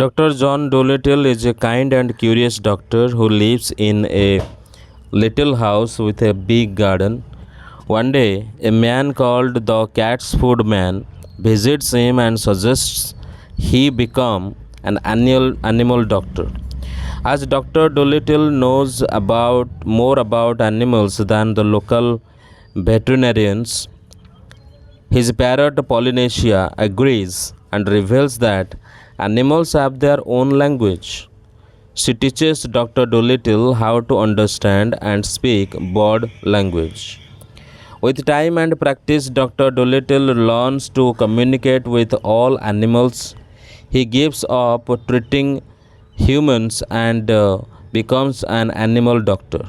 Dr. John Dolittle is a kind and curious doctor who lives in a little house with a big garden. One day, a man called the cat's food man visits him and suggests he become an annual animal doctor. As Dr. Dolittle knows about more about animals than the local veterinarians, his parrot Polynesia agrees and reveals that animals have their own language. She teaches Dr. Dolittle how to understand and speak bird language. With time and practice, Dr. Dolittle learns to communicate with all animals. He gives up treating humans and becomes an animal doctor.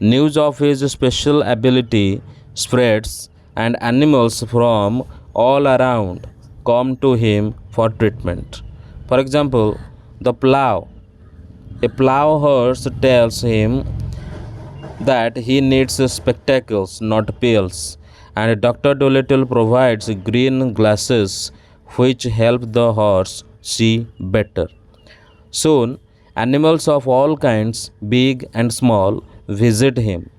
News of his special ability spreads, and animals from all around come to him for treatment. For example, the plow. A plow horse tells him that he needs spectacles, not pills, and Dr. Dolittle provides green glasses which help the horse see better. Soon, animals of all kinds, big and small, visit him.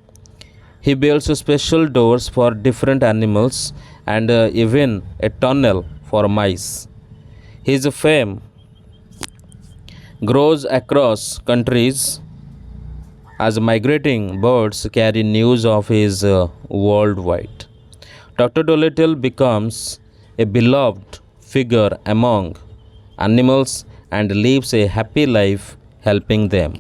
He builds special doors for different animals and even a tunnel for mice. His fame grows across countries as migrating birds carry news of his worldwide. Dr. Dolittle becomes a beloved figure among animals and lives a happy life helping them.